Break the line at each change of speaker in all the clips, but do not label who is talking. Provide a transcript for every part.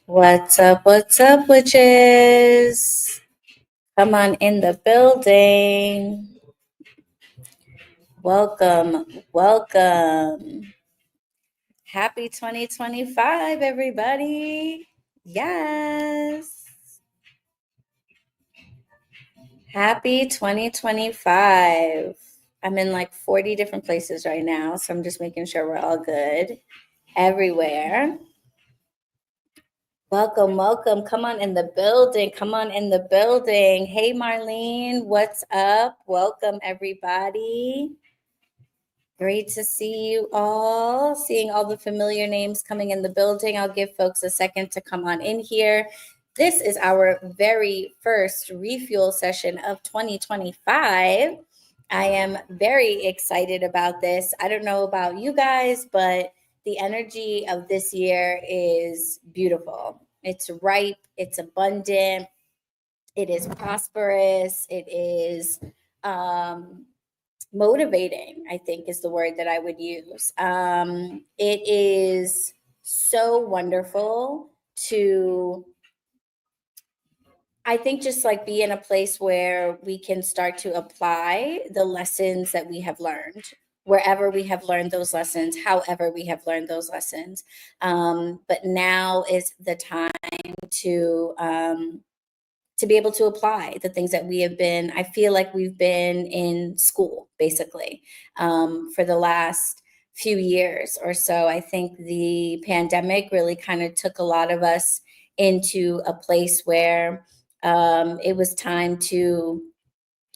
What's up? What's up, witches? Come on in the building. Welcome, welcome. Happy 2025, everybody. Yes. Happy 2025. I'm in like 40 different places right now, so I'm just making sure we're all good everywhere. Welcome, welcome. Come on in the building. Come on in the building. Hey, Marlene, what's up? Welcome, everybody. Great to see you all. Seeing all the familiar names coming in the building. I'll give folks a second to come on in here. This is our very first refuel session of 2025. I am very excited about this. I don't know about you guys, but the energy of this year is beautiful. It's ripe, it's abundant, it is prosperous, it is motivating, I think is the word that I would use. It is so wonderful to, I think, just like be in a place where we can start to apply the lessons that we have learned, wherever we have learned those lessons, however we have learned those lessons. But now is the time to be able to apply the things that we have been, I feel like we've been in school basically for the last few years or so. I think the pandemic really kind of took a lot of us into a place where it was time to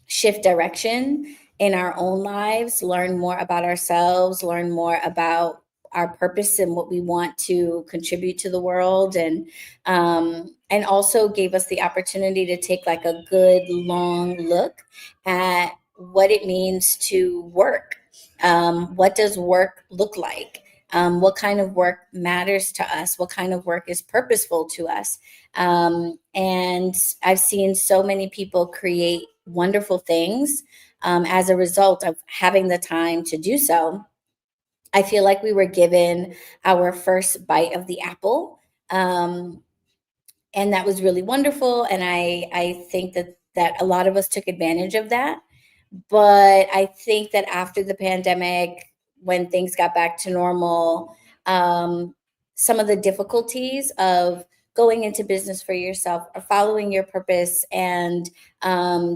shift direction in our own lives, learn more about ourselves, learn more about our purpose and what we want to contribute to the world, and also gave us the opportunity to take like a good long look at what it means to work. What does work look like? What kind of work matters to us? What kind of work is purposeful to us? And I've seen so many people create wonderful things as a result of having the time to do so. I feel like we were given our first bite of the apple. And that was really wonderful. And I think that a lot of us took advantage of that. But I think that after the pandemic, when things got back to normal, some of the difficulties of going into business for yourself or following your purpose and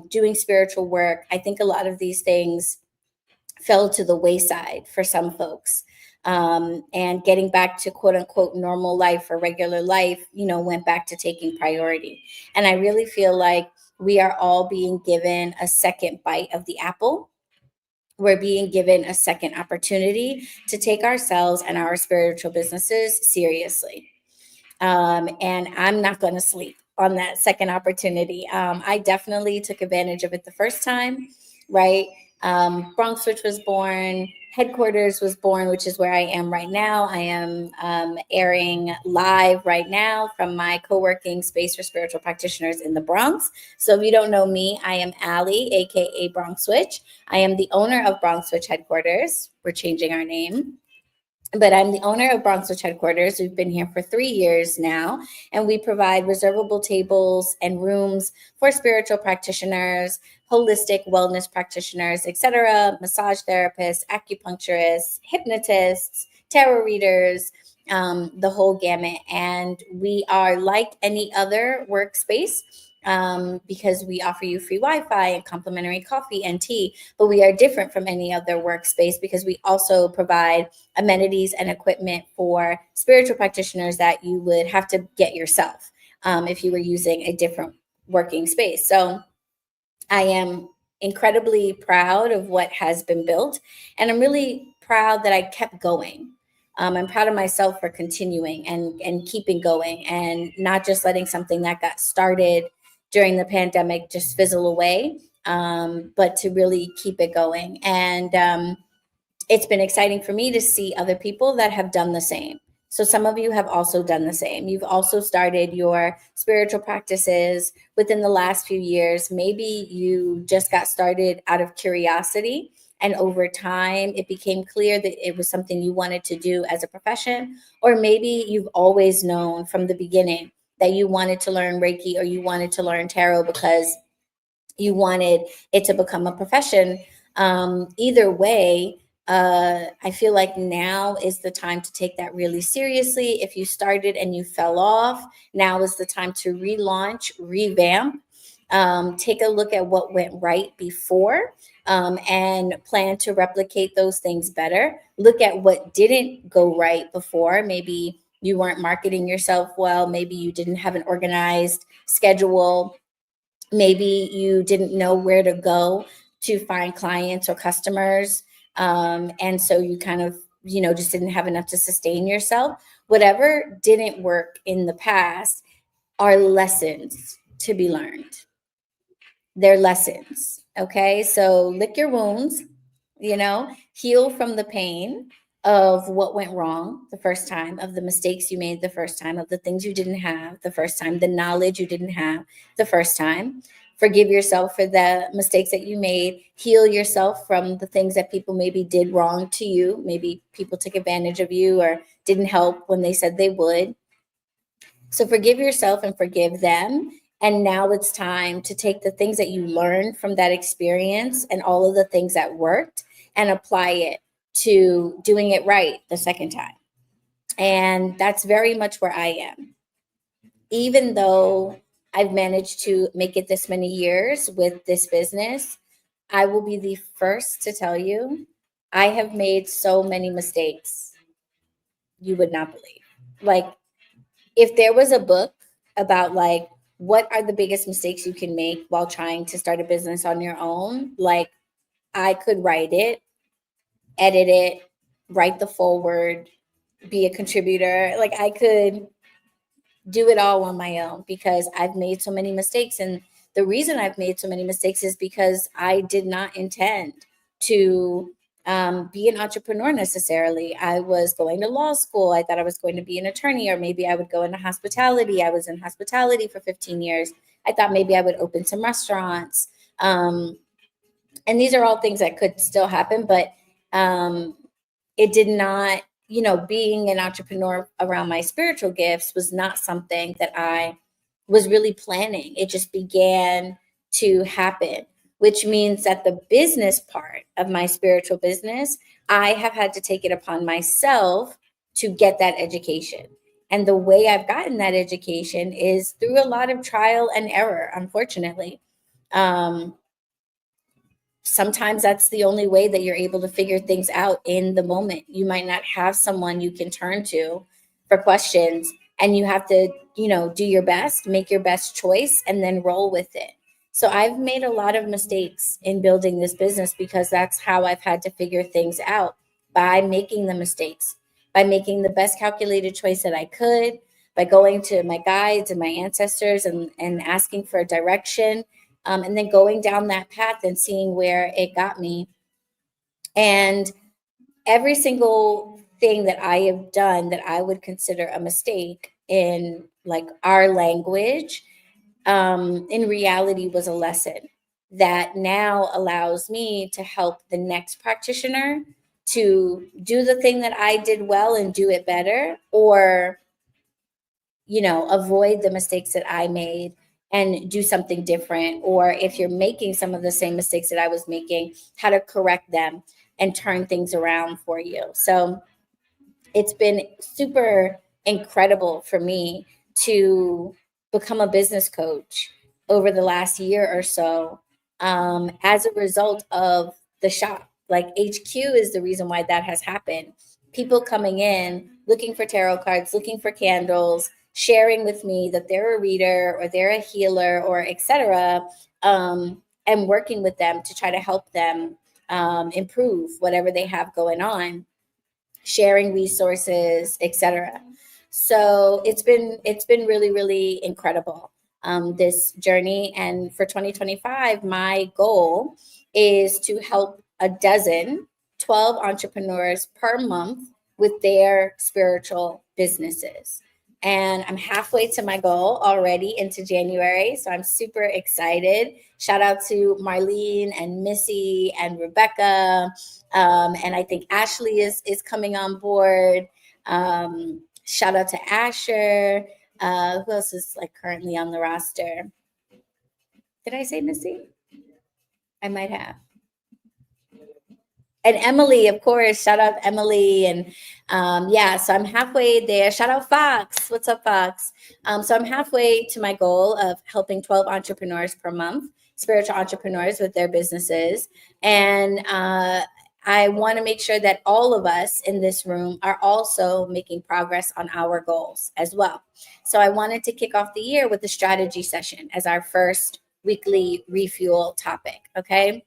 doing spiritual work, I think a lot of these things fell to the wayside for some folks. And getting back to quote unquote normal life or regular life, went back to taking priority. And I really feel like we are all being given a second bite of the apple. We're being given a second opportunity to take ourselves and our spiritual businesses seriously. And I'm not going to sleep on that second opportunity. I definitely took advantage of it the first time, right? Bronx Switch was born, Headquarters was born, which is where I am right now. I am airing live right now from my co-working space for spiritual practitioners in the Bronx. So if you don't know me, I am Allie, aka Bronx Switch. I am the owner of Bronx Switch Headquarters. We're changing our name. But I'm the owner of Bronx Switch Headquarters. We've been here for 3 years now, and we provide reservable tables and rooms for spiritual practitioners, holistic wellness practitioners, etc., massage therapists, acupuncturists, hypnotists, tarot readers, the whole gamut. And we are like any other workspace because we offer you free Wi-Fi and complimentary coffee and tea, but we are different from any other workspace because we also provide amenities and equipment for spiritual practitioners that you would have to get yourself if you were using a different working space. So I am incredibly proud of what has been built, and I'm really proud that I kept going. I'm proud of myself for continuing and keeping going and not just letting something that got started during the pandemic just fizzle away, but to really keep it going. And it's been exciting for me to see other people that have done the same. So some of you have also done the same. You've also started your spiritual practices within the last few years. Maybe you just got started out of curiosity, and over time it became clear that it was something you wanted to do as a profession, or maybe you've always known from the beginning that you wanted to learn Reiki or you wanted to learn tarot because you wanted it to become a profession. Either way, I feel like now is the time to take that really seriously. If you started and you fell off, now is the time to relaunch, revamp, take a look at what went right before, and plan to replicate those things better. Look at what didn't go right before. Maybe you weren't marketing yourself well, maybe you didn't have an organized schedule, maybe you didn't know where to go to find clients or customers, and so you kind of just didn't have enough to sustain yourself. Whatever didn't work in the past are lessons to be learned. They're lessons. Okay, so lick your wounds, heal from the pain of what went wrong the first time, of the mistakes you made the first time, of the things you didn't have the first time, the knowledge you didn't have the first time. Forgive yourself for the mistakes that you made. Heal yourself from the things that people maybe did wrong to you. Maybe people took advantage of you or didn't help when they said they would. So forgive yourself and forgive them. And now it's time to take the things that you learned from that experience and all of the things that worked and apply it to doing it right the second time. And that's very much where I am. Even though I've managed to make it this many years with this business, I will be the first to tell you I have made so many mistakes you would not believe. Like, if there was a book about like what are the biggest mistakes you can make while trying to start a business on your own, like I could write it, edit it, write the forward, be a contributor. Like I could do it all on my own because I've made so many mistakes. And the reason I've made so many mistakes is because I did not intend to be an entrepreneur necessarily. I was going to law school. I thought I was going to be an attorney, or maybe I would go into hospitality. I was in hospitality for 15 years. I thought maybe I would open some restaurants. And these are all things that could still happen, but um, it did not, being an entrepreneur around my spiritual gifts was not something that I was really planning. It just began to happen, which means that the business part of my spiritual business, I have had to take it upon myself to get that education. And the way I've gotten that education is through a lot of trial and error, unfortunately. Um, Sometimes that's the only way that you're able to figure things out in the moment. You might not have someone you can turn to for questions, and you have to, do your best, make your best choice, and then roll with it. So I've made a lot of mistakes in building this business because that's how I've had to figure things out, by making the mistakes, by making the best calculated choice that I could, by going to my guides and my ancestors and asking for direction, and then going down that path and seeing where it got me. And every single thing that I have done that I would consider a mistake in like our language, in reality was a lesson that now allows me to help the next practitioner to do the thing that I did well and do it better, or avoid the mistakes that I made and do something different. Or if you're making some of the same mistakes that I was making, how to correct them and turn things around for you. So it's been super incredible for me to become a business coach over the last year or so, as a result of the shop. Like HQ is the reason why that has happened. People coming in, looking for tarot cards, looking for candles, sharing with me that they're a reader or they're a healer or etc., and working with them to try to help them improve whatever they have going on, sharing resources, etc. So it's been really, really incredible, this journey. And for 2025, my goal is to help 12 entrepreneurs per month with their spiritual businesses. And I'm halfway to my goal already into January. So I'm super excited. Shout out to Marlene and Missy and Rebecca. And I think Ashley is coming on board. Shout out to Asher. Who else is like currently on the roster? Did I say Missy? I might have. And Emily, of course, shout out Emily. And yeah, so I'm halfway there. Shout out Fox. What's up, Fox? So I'm halfway to my goal of helping 12 entrepreneurs per month, spiritual entrepreneurs with their businesses. And I want to make sure that all of us in this room are also making progress on our goals as well. So I wanted to kick off the year with a strategy session as our first weekly refuel topic. Okay.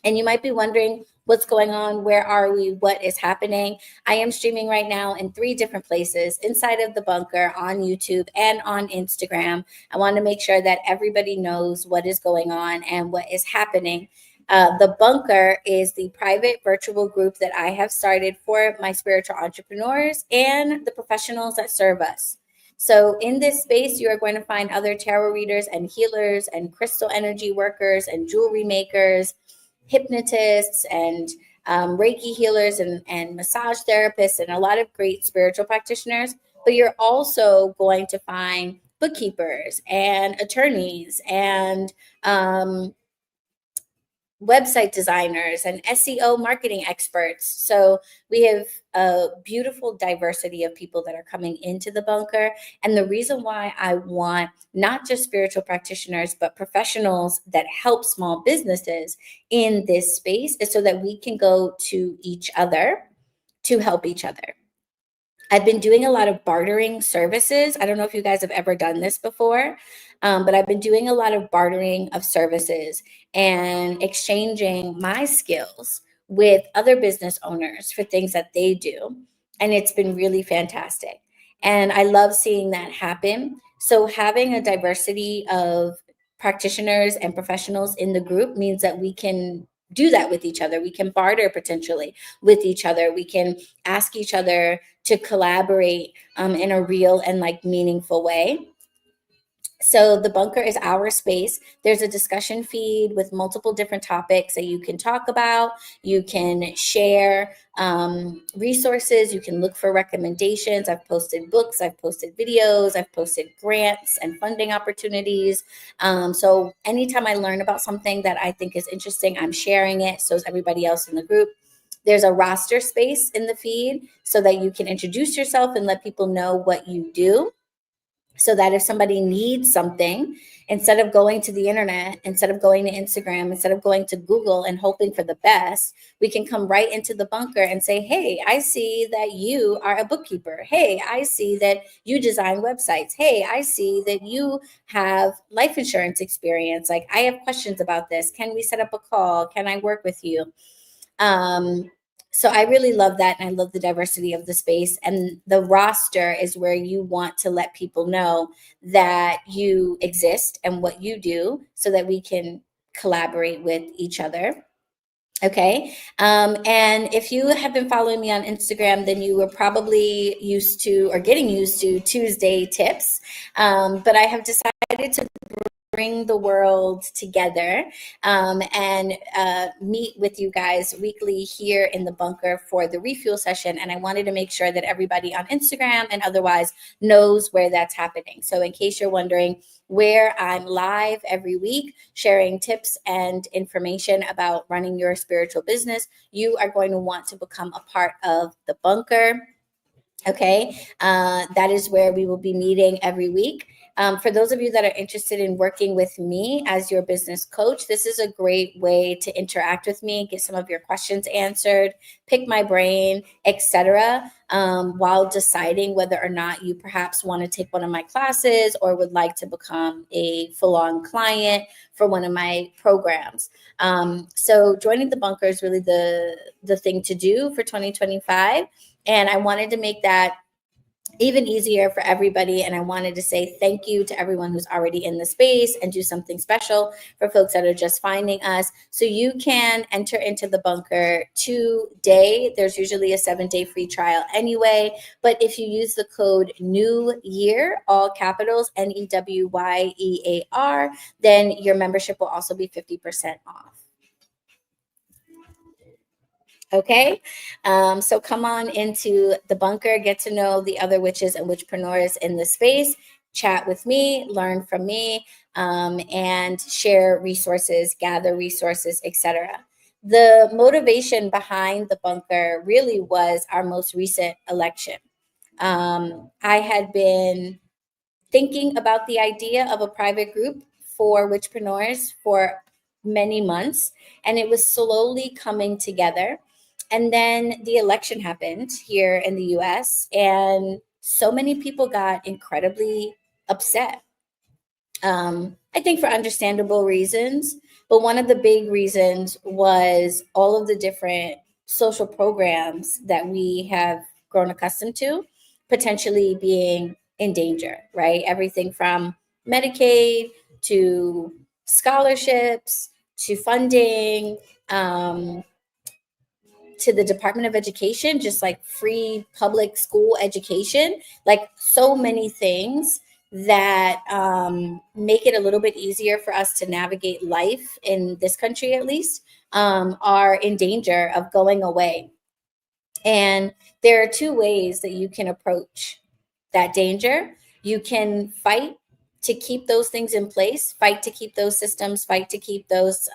And you might be wondering what's going on, where are we, what is happening. I am streaming right now in 3 different places inside of the bunker, on YouTube and on Instagram. I want to make sure that everybody knows what is going on and what is happening. The bunker is the private virtual group that I have started for my spiritual entrepreneurs and the professionals that serve us. So, in this space, you are going to find other tarot readers and healers and crystal energy workers and jewelry makers, hypnotists, and Reiki healers, and massage therapists, and a lot of great spiritual practitioners. But you're also going to find bookkeepers and attorneys and website designers and SEO marketing experts. So we have a beautiful diversity of people that are coming into the bunker. And the reason why I want not just spiritual practitioners, but professionals that help small businesses in this space is so that we can go to each other to help each other. I've been doing a lot of bartering services. I don't know if you guys have ever done this before, but I've been doing a lot of bartering of services and exchanging my skills with other business owners for things that they do. And it's been really fantastic. And I love seeing that happen. So, having a diversity of practitioners and professionals in the group means that we can do that with each other. We can barter potentially with each other. We can ask each other to collaborate in a real and like meaningful way. So the bunker is our space. There's a discussion feed with multiple different topics that you can talk about. You can share resources. You can look for recommendations. I've posted books. I've posted videos. I've posted grants and funding opportunities. So anytime I learn about something that I think is interesting, I'm sharing it. So is everybody else in the group. There's a roster space in the feed so that you can introduce yourself and let people know what you do, so that if somebody needs something, instead of going to the internet, instead of going to Instagram, instead of going to Google and hoping for the best, we can come right into the bunker and say, hey, I see that you are a bookkeeper. Hey, I see that you design websites. Hey, I see that you have life insurance experience. Like, I have questions about this. Can we set up a call? Can I work with you? So I really love that. And I love the diversity of the space. And the roster is where you want to let people know that you exist and what you do so that we can collaborate with each other. Okay. And if you have been following me on Instagram, then you were probably used to or getting used to Tuesday tips. But I have decided to bring the world together and meet with you guys weekly here in the bunker for the refuel session. And I wanted to make sure that everybody on Instagram and otherwise knows where that's happening. So in case you're wondering where I'm live every week, sharing tips and information about running your spiritual business, you are going to want to become a part of the bunker. Okay, that is where we will be meeting every week. For those of you that are interested in working with me as your business coach, this is a great way to interact with me, get some of your questions answered, pick my brain, etc. While deciding whether or not you perhaps want to take one of my classes or would like to become a full-on client for one of my programs. So joining the bunker is really the thing to do for 2025. And I wanted to make that even easier for everybody. And I wanted to say thank you to everyone who's already in the space and do something special for folks that are just finding us. So you can enter into the bunker today. There's usually a 7-day free trial anyway. But if you use the code New Year, all capitals, NEWYEAR, then your membership will also be 50% off. Okay, so come on into the bunker, get to know the other witches and witchpreneurs in the space, chat with me, learn from me, and share resources, gather resources, etc. The motivation behind the bunker really was our most recent election. I had been thinking about the idea of a private group for witchpreneurs for many months, and it was slowly coming together. And then the election happened here in the US, and so many people got incredibly upset. I think for understandable reasons, but one of the big reasons was all of the different social programs that we have grown accustomed to potentially being in danger, right? Everything from Medicaid to scholarships to funding, um, to the Department of Education, just like free public school education, like so many things that make it a little bit easier for us to navigate life in this country, at least, are in danger of going away. And there are two ways that you can approach that danger. You can fight to keep those things in place, fight to keep those systems, fight to keep those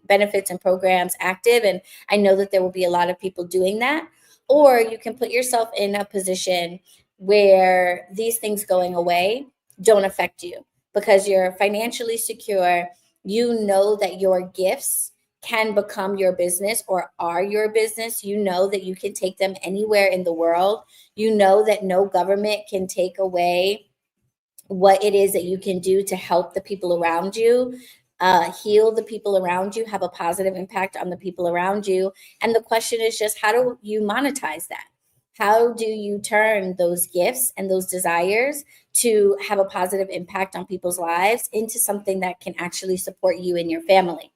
benefits and programs active. And I know that there will be a lot of people doing that. Or you can put yourself in a position where these things going away don't affect you because you're financially secure. You know that your gifts can become your business or are your business. You know that you can take them anywhere in the world. You know that no government can take away what it is that you can do to help the people around you, heal the people around you, have a positive impact on the people around you. And the question is just, how do you monetize that? How do you turn those gifts and those desires to have a positive impact on people's lives into something that can actually support you and your family?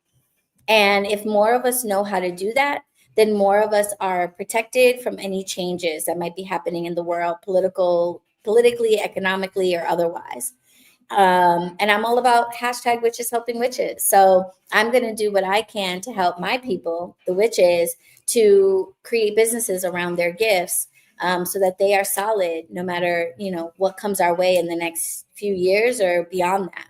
And if more of us know how to do that, then more of us are protected from any changes that might be happening in the world, politically, economically, or otherwise. And I'm all about hashtag witches helping witches. So I'm going to do what I can to help my people, the witches, to create businesses around their gifts, so that they are solid no matter, what comes our way in the next few years or beyond that.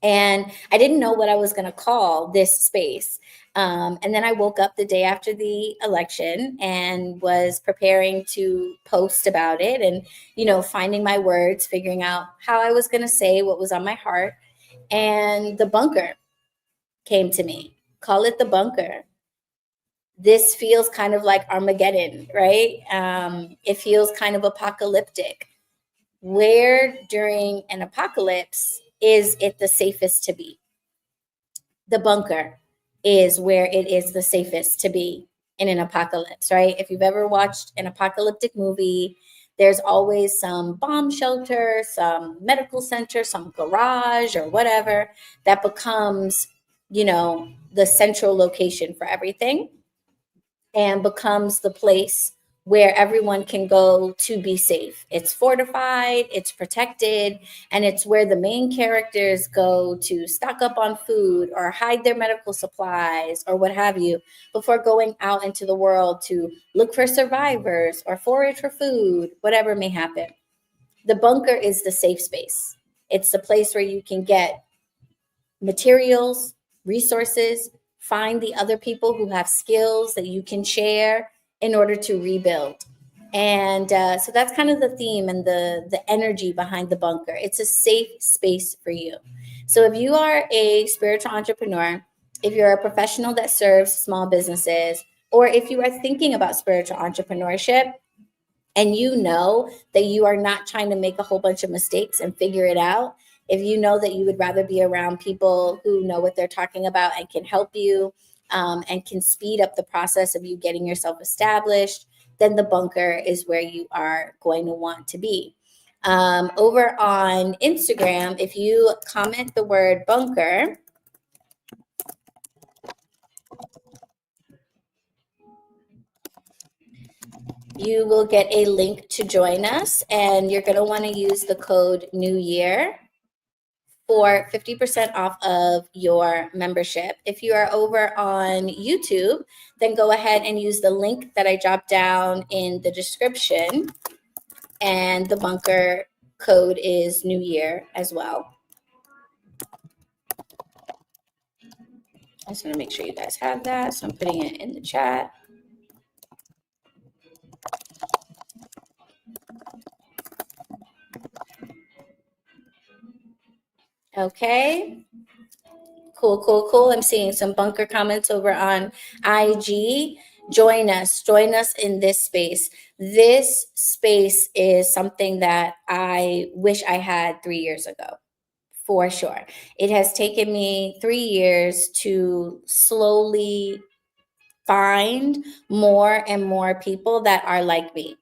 And I didn't know what I was going to call this space. And then I woke up the day after the election and was preparing to post about it and, finding my words, figuring out how I was going to say what was on my heart. And the bunker came to me. Call it the bunker. This feels kind of like Armageddon, right? It feels kind of apocalyptic. Where during an apocalypse is it the safest to be? The bunker is where it is the safest to be in an apocalypse, right? If you've ever watched an apocalyptic movie, there's always some bomb shelter, some medical center, some garage or whatever that becomes, the central location for everything and becomes the place where everyone can go to be safe. It's fortified, it's protected, and it's where the main characters go to stock up on food or hide their medical supplies or what have you before going out into the world to look for survivors or forage for food, whatever may happen. The bunker is the safe space. It's the place where you can get materials, resources, find the other people who have skills that you can share in order to rebuild. And so that's kind of the theme and the energy behind the bunker. It's a safe space for you. So if you are a spiritual entrepreneur, if you're a professional that serves small businesses, or if you are thinking about spiritual entrepreneurship, and you know that you are not trying to make a whole bunch of mistakes and figure it out, if you know that you would rather be around people who know what they're talking about and can help you, and can speed up the process of you getting yourself established, then the bunker is where you are going to want to be. Over on Instagram, if you comment the word bunker, you will get a link to join us, and you're going to want to use the code New Year for 50% off of your membership. If you are over on YouTube, then go ahead and use the link that I dropped down in the description, and the bunker code is New Year as well. I just want to make sure you guys have that, so I'm putting it in the chat. Okay. Cool, cool, cool. I'm seeing some bunker comments over on IG. Join us in this space. This space is something that I wish I had 3 years ago, for sure. It has taken me 3 years to slowly find more and more people that are like me.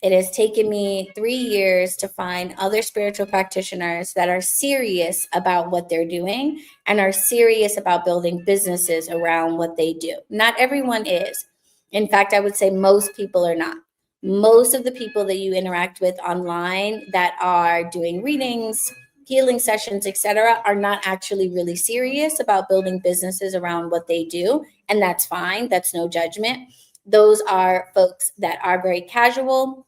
It has taken me 3 years to find other spiritual practitioners that are serious about what they're doing and are serious about building businesses around what they do. Not everyone is. In fact, I would say most people are not. Most of the people that you interact with online that are doing readings, healing sessions, etc., are not actually really serious about building businesses around what they do. And that's fine. That's no judgment. Those are folks that are very casual.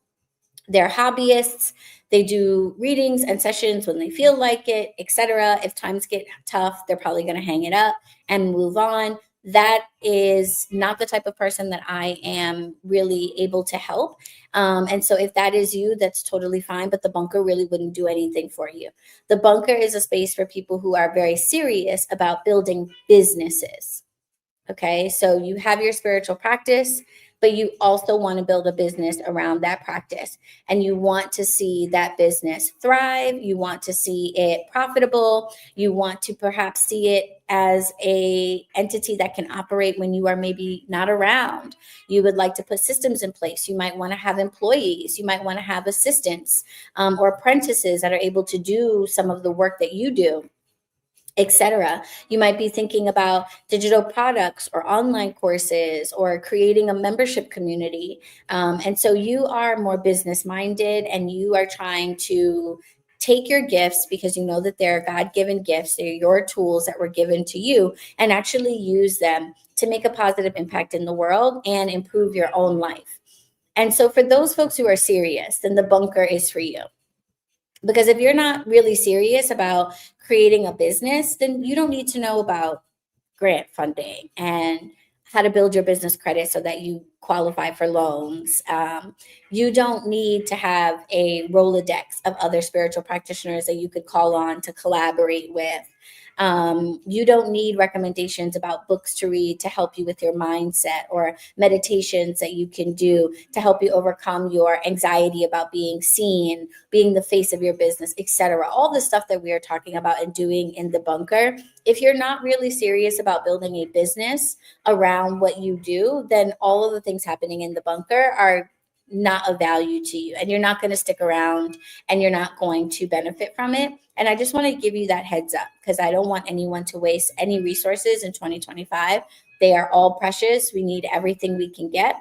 They're hobbyists. They do readings and sessions when they feel like it, etc. If times get tough, they're probably going to hang it up and move on. That is not the type of person that I am really able to help. And so if that is you, that's totally fine. But the bunker really wouldn't do anything for you. The bunker is a space for people who are very serious about building businesses. Okay, so you have your spiritual practice, but you also want to build a business around that practice, and you want to see that business thrive. You want to see it profitable. You want to perhaps see it as a entity that can operate when you are maybe not around. You would like to put systems in place. You might want to have employees. You might want to have assistants or apprentices that are able to do some of the work that you do, etc. You might be thinking about digital products or online courses or creating a membership community. And so you are more business minded, and you are trying to take your gifts, because you know that they're God-given gifts, they're your tools that were given to you, and actually use them to make a positive impact in the world and improve your own life. And so for those folks who are serious, then the bunker is for you. Because if you're not really serious about creating a business, then you don't need to know about grant funding and how to build your business credit so that you qualify for loans. You don't need to have a Rolodex of other spiritual practitioners that you could call on to collaborate with. You don't need recommendations about books to read to help you with your mindset, or meditations that you can do to help you overcome your anxiety about being seen, being the face of your business, etc. All the stuff that we are talking about and doing in the bunker. If you're not really serious about building a business around what you do, then all of the things happening in the bunker are not of value to you, and you're not going to stick around, and you're not going to benefit from it. And I just want to give you that heads up, because I don't want anyone to waste any resources in 2025. They are all precious. We need everything we can get,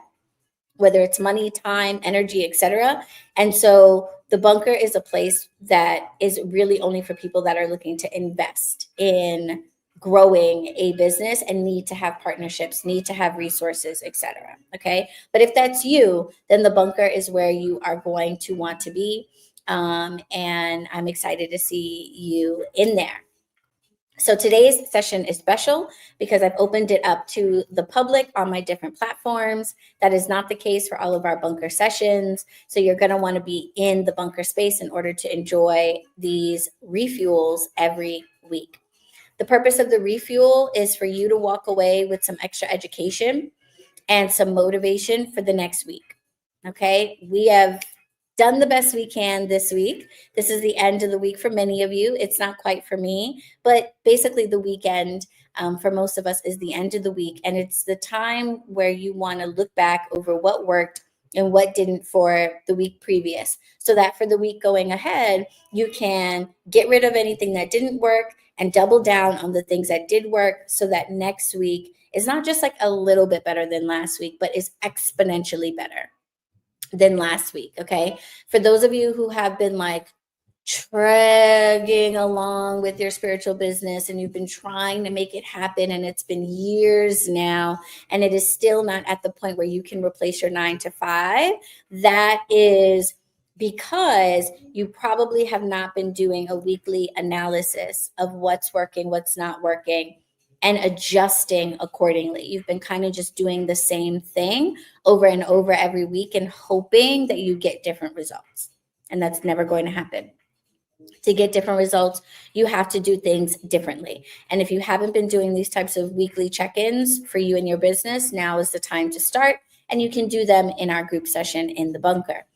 whether it's money, time, energy, etc. And so the bunker is a place that is really only for people that are looking to invest in growing a business and need to have partnerships, need to have resources, etc. Okay. But if that's you, then the bunker is where you are going to want to be. And I'm excited to see you in there. So today's session is special because I've opened it up to the public on my different platforms. That is not the case for all of our bunker sessions. So you're going to want to be in the bunker space in order to enjoy these refuels every week. The purpose of the refuel is for you to walk away with some extra education and some motivation for the next week. Okay, we have done the best we can this week. This is the end of the week for many of you. It's not quite for me, but basically the weekend for most of us is the end of the week. And it's the time where you want to look back over what worked and what didn't for the week previous, so that for the week going ahead, you can get rid of anything that didn't work and double down on the things that did work, so that next week is not just like a little bit better than last week, but is exponentially better than last week. Okay. For those of you who have been like dragging along with your spiritual business and you've been trying to make it happen and it's been years now and it is still not at the point where you can replace your 9 to 5, that is because you probably have not been doing a weekly analysis of what's working, what's not working, and adjusting accordingly. You've been kind of just doing the same thing over and over every week and hoping that you get different results. And that's never going to happen. To get different results, you have to do things differently. And if you haven't been doing these types of weekly check-ins for you and your business, now is the time to start. And you can do them in our group session in the bunker.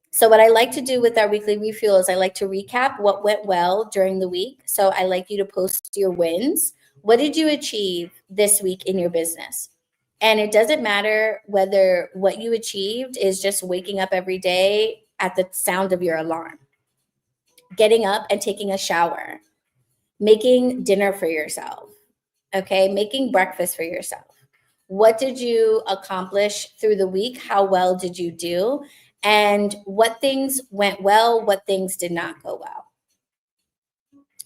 So what I like to do with our weekly refuel is I like to recap what went well during the week. So I like you to post your wins. What did you achieve this week in your business? And it doesn't matter whether what you achieved is just waking up every day at the sound of your alarm, getting up and taking a shower, making dinner for yourself, okay, making breakfast for yourself. What did you accomplish through the week? How well did you do? And what things went well? What things did not go well?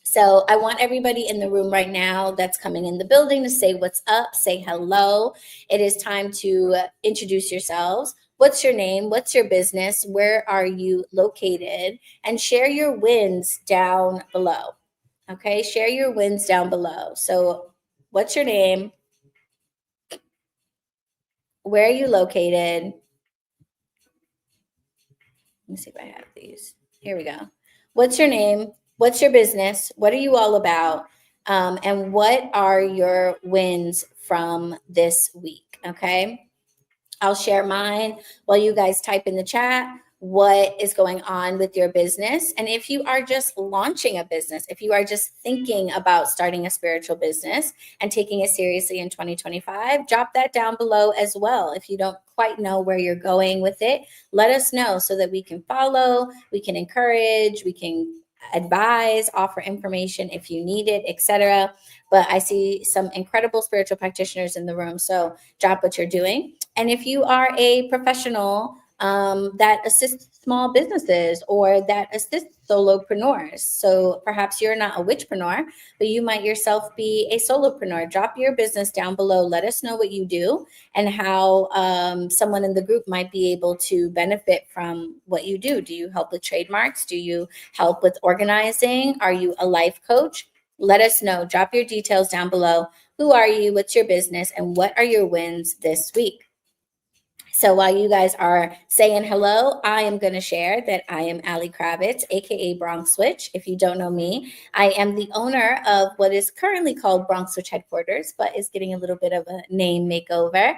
So I want everybody in the room right now that's coming in the building to say what's up, say hello. It is time to introduce yourselves. What's your name? What's your business? Where are you located? And share your wins down below. Okay, share your wins down below. So what's your name? Where are you located? Let me see if I have these. Here we go. What's your name? What's your business? What are you all about? And what are your wins from this week? Okay. I'll share mine while you guys type in the chat what is going on with your business. And if you are just launching a business, if you are just thinking about starting a spiritual business and taking it seriously in 2025, drop that down below as well. If you don't quite know where you're going with it, let us know so that we can follow, we can encourage, we can advise, offer information if you need it, etc. But I see some incredible spiritual practitioners in the room. So drop what you're doing. And if you are a professional that assists small businesses or that assists solopreneurs, so perhaps you're not a witchpreneur, but you might yourself be a solopreneur, drop your business down below. Let us know what you do and how someone in the group might be able to benefit from what you do. Do you help with trademarks? Do you help with organizing? Are you a life coach? Let us know. Drop your details down below. Who are you? What's your business? And what are your wins this week? So while you guys are saying hello, I am going to share that I am Allie Kravitz, aka Bronx Switch. If you don't know me, I am the owner of what is currently called Bronx Switch Headquarters, but is getting a little bit of a name makeover.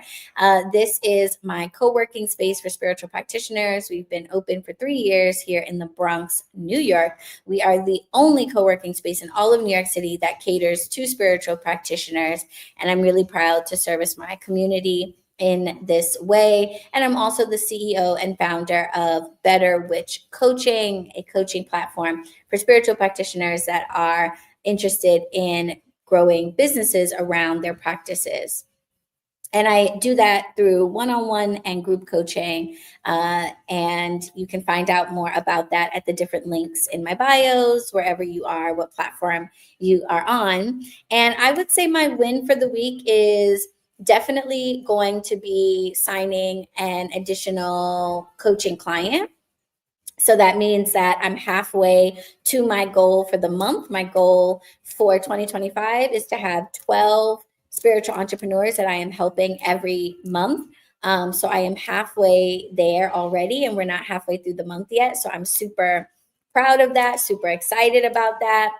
This is my co-working space for spiritual practitioners. We've been open for 3 years here in the Bronx, New York. We are the only co-working space in all of New York City that caters to spiritual practitioners, and I'm really proud to service my community in this way. And I'm also the CEO and founder of Better Witch Coaching, a coaching platform for spiritual practitioners that are interested in growing businesses around their practices. And I do that through one-on-one and group coaching. And you can find out more about that at the different links in my bios, wherever you are, what platform you are on. And I would say my win for the week is definitely going to be signing an additional coaching client. So that means that I'm halfway to my goal for the month. My goal for 2025 is to have 12 spiritual entrepreneurs that I am helping every month. So I am halfway there already, and we're not halfway through the month yet. So I'm super proud of that, super excited about that,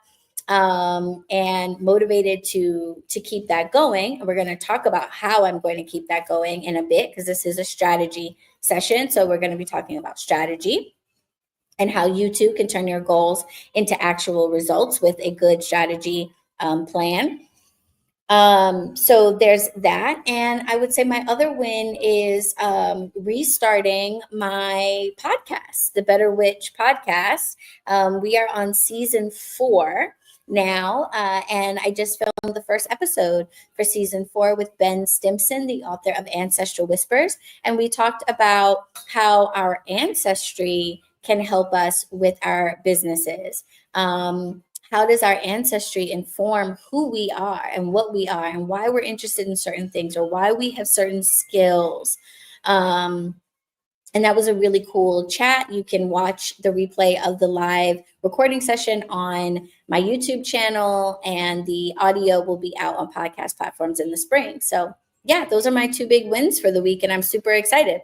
and motivated to keep that going. And we're going to talk about how I'm going to keep that going in a bit, because this is a strategy session. So we're going to be talking about strategy and how you too can turn your goals into actual results with a good strategy plan. So there's that. And I would say my other win is restarting my podcast, the Better Witch podcast. We are on season 4 now, and I just filmed the first episode for season 4 with Ben Stimson, the author of Ancestral Whispers. And we talked about how our ancestry can help us with our businesses. How does our ancestry inform who we are and what we are and why we're interested in certain things or why we have certain skills? Um, and that was a really cool chat. You can watch the replay of the live recording session on my YouTube channel, and the audio will be out on podcast platforms in the spring. So, yeah, those are my 2 big wins for the week, and I'm super excited.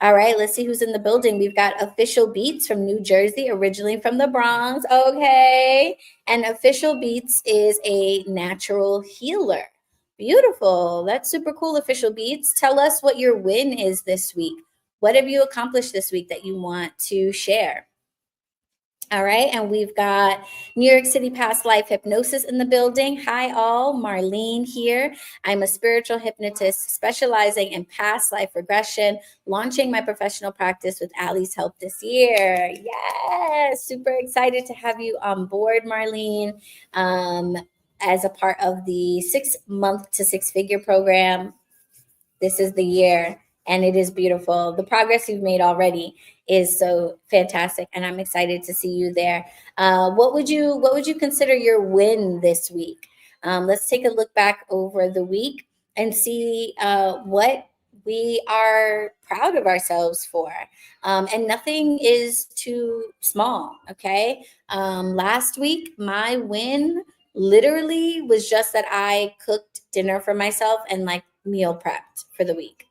All right, let's see who's in the building. We've got Official Beats from New Jersey, originally from the Bronx. Okay. And Official Beats is a natural healer. Beautiful. That's super cool, Official Beats. Tell us what your win is this week. What have you accomplished this week that you want to share? All right, and we've got New York City Past Life Hypnosis in the building. Hi, all. Marlene here. I'm a spiritual hypnotist specializing in past life regression, launching my professional practice with Allie's help this year. Yes, super excited to have you on board, Marlene, as a part of the 6-month to 6-figure program. This is the year, and it is beautiful. The progress you've made already is so fantastic, and I'm excited to see you there. What would you consider your win this week? Let's take a look back over the week and see what we are proud of ourselves for. And nothing is too small. Okay. Last week, my win literally was just that I cooked dinner for myself and like meal prepped for the week.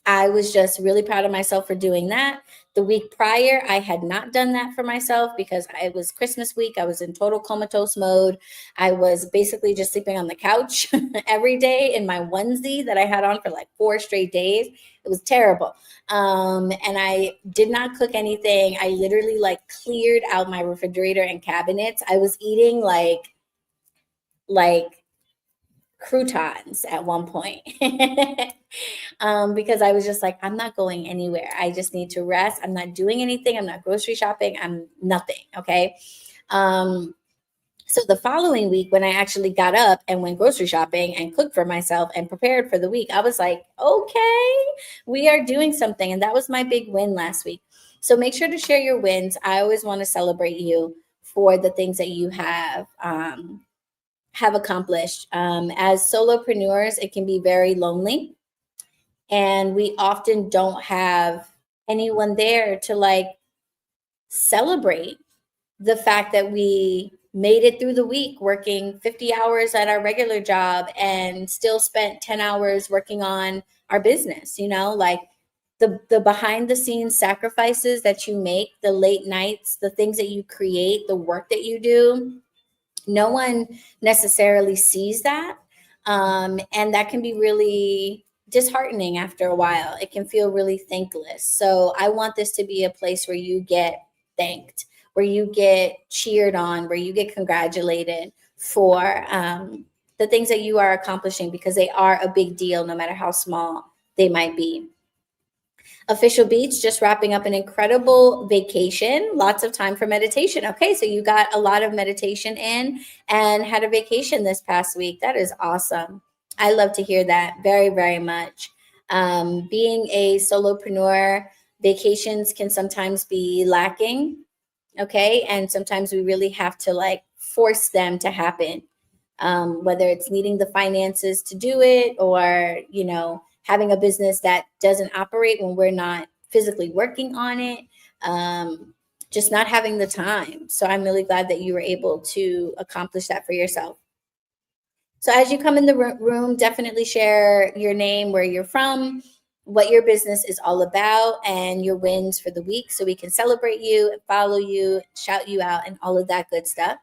I was just really proud of myself for doing that. The week prior, I had not done that for myself because it was Christmas week. I was in total comatose mode. I was basically just sleeping on the couch every day in my onesie that I had on for like 4 straight days. It was terrible. And I did not cook anything. I literally like cleared out my refrigerator and cabinets. I was eating like croutons at one point. Because I was just like, I'm not going anywhere. I just need to rest. I'm not doing anything. I'm not grocery shopping. I'm nothing. Okay. So the following week, when I actually got up and went grocery shopping and cooked for myself and prepared for the week, I was like, okay, we are doing something. And that was my big win last week. So make sure to share your wins. I always want to celebrate you for the things that you have accomplished. As solopreneurs, it can be very lonely, and we often don't have anyone there to like celebrate the fact that we made it through the week working 50 hours at our regular job and still spent 10 hours working on our business, like the behind the scenes sacrifices that you make, the late nights, the things that you create, the work that you do. No one necessarily sees that. And that can be really disheartening after a while. It can feel really thankless. So I want this to be a place where you get thanked, where you get cheered on, where you get congratulated for the things that you are accomplishing, because they are a big deal, no matter how small they might be. Official Beats, just wrapping up an incredible vacation, lots of time for meditation. Okay, so you got a lot of meditation in and had a vacation this past week. That is awesome. I love to hear that very, very much. Being a solopreneur, vacations can sometimes be lacking. Okay, and sometimes we really have to like force them to happen. Whether it's needing the finances to do it, or having a business that doesn't operate when we're not physically working on it, just not having the time. So I'm really glad that you were able to accomplish that for yourself. So as you come in the room, definitely share your name, where you're from, what your business is all about, and your wins for the week, so we can celebrate you, follow you, shout you out, and all of that good stuff.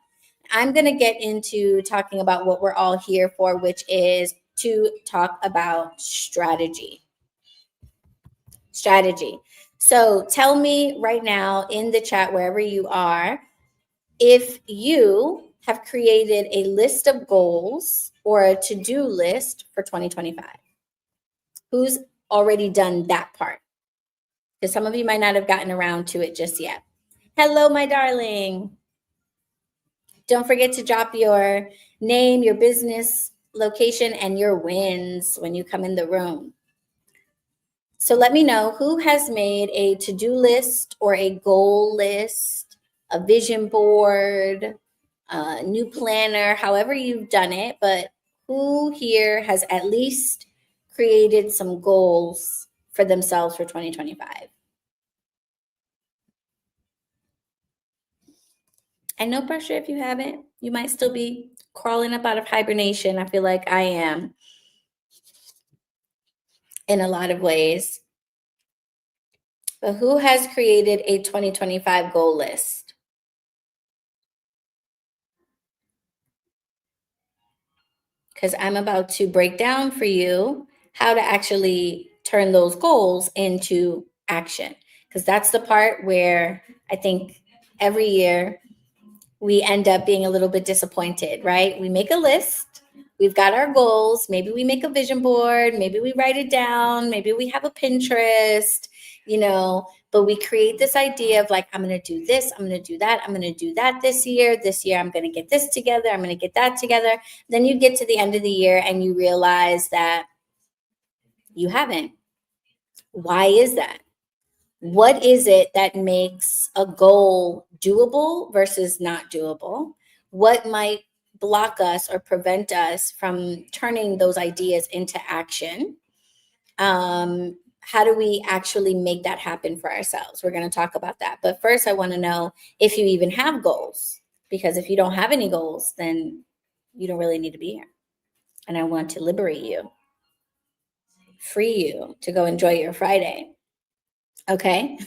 I'm going to get into talking about what we're all here for, which is to talk about strategy. Strategy. So tell me right now in the chat, wherever you are, if you have created a list of goals or a to-do list for 2025? Who's already done that part? Because some of you might not have gotten around to it just yet. Hello, my darling. Don't forget to drop your name, your business location, and your wins when you come in the room. So let me know who has made a to-do list or a goal list, a vision board, a new planner, however you've done it, but who here has at least created some goals for themselves for 2025? And no pressure if you haven't. You might still be crawling up out of hibernation. I feel like I am in a lot of ways. But who has created a 2025 goal list? Because I'm about to break down for you how to actually turn those goals into action. Because that's the part where I think every year we end up being a little bit disappointed, right? We make a list, we've got our goals, maybe we make a vision board, maybe we write it down, maybe we have a Pinterest, but we create this idea of like, I'm going to do this, I'm going to do that, I'm going to do that this year. This year, I'm going to get this together, I'm going to get that together. Then you get to the end of the year and you realize that you haven't. Why is that? What is it that makes a goal doable versus not doable? What might block us or prevent us from turning those ideas into action? How do we actually make that happen for ourselves? We're going to talk about that. But first, I want to know if you even have goals, because if you don't have any goals, then you don't really need to be here. And I want to liberate you, free you to go enjoy your Friday. Okay.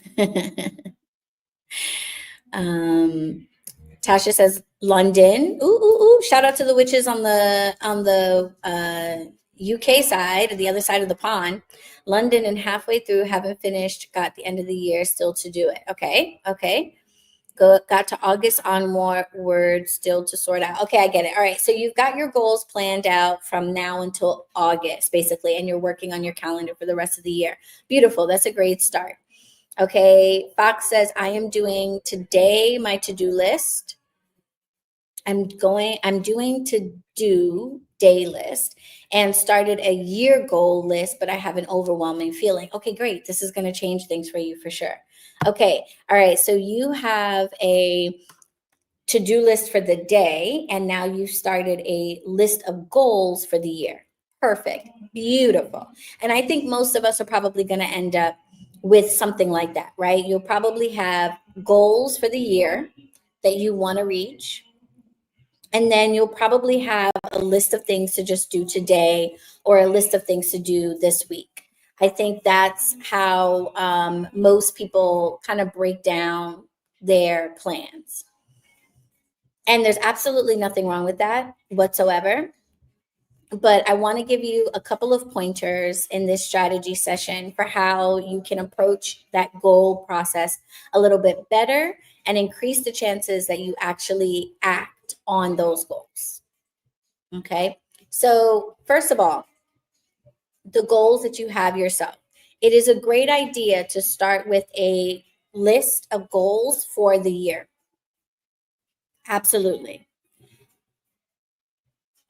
Tasha says London. Ooh, ooh, ooh. Shout out to the witches on the UK side, the other side of the pond. London and halfway through, haven't finished, got the end of the year still to do it. Okay. Got to August onward, still to sort out. Okay, I get it. All right, so you've got your goals planned out from now until August, basically, and you're working on your calendar for the rest of the year. Beautiful. That's a great start. Okay, Fox says, I am doing today my to-do list. I'm doing to-do day list and started a year goal list, but I have an overwhelming feeling. Okay, great. This is going to change things for you for sure. Okay, all right. So you have a to-do list for the day, and now you've started a list of goals for the year. Perfect. Beautiful. And I think most of us are probably going to end up with something like that, right? You'll probably have goals for the year that you want to reach. And then you'll probably have a list of things to just do today or a list of things to do this week. I think that's how most people kind of break down their plans. And there's absolutely nothing wrong with that whatsoever. But I want to give you a couple of pointers in this strategy session for how you can approach that goal process a little bit better and increase the chances that you actually act on those goals. Okay. So, first of all, the goals that you have yourself. It is a great idea to start with a list of goals for the year. Absolutely.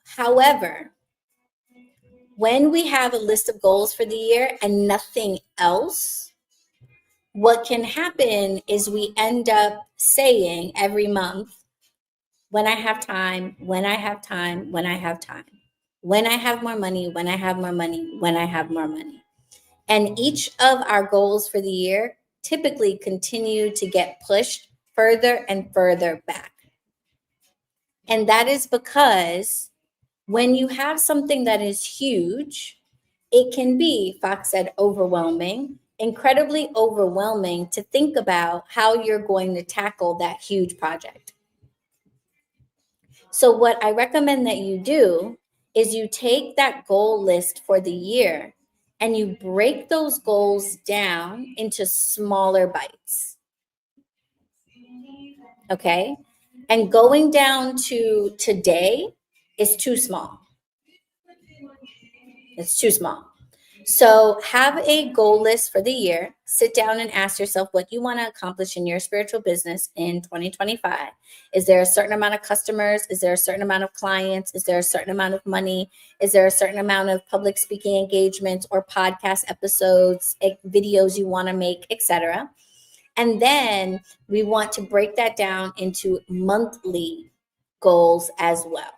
However, when we have a list of goals for the year and nothing else, what can happen is we end up saying every month, when I have time, when I have time, when I have time, when I have more money, when I have more money, when I have more money. And each of our goals for the year typically continue to get pushed further and further back. And that is because when you have something that is huge, it can be, Fox said, overwhelming, incredibly overwhelming to think about how you're going to tackle that huge project. So, what I recommend that you do is you take that goal list for the year and you break those goals down into smaller bites. Okay. And going down to today is too small. It's too small. So have a goal list for the year. Sit down and ask yourself what you want to accomplish in your spiritual business in 2025. Is there a certain amount of customers? Is there a certain amount of clients? Is there a certain amount of money? Is there a certain amount of public speaking engagements or podcast episodes, videos you want to make, etc.? And then we want to break that down into monthly goals as well.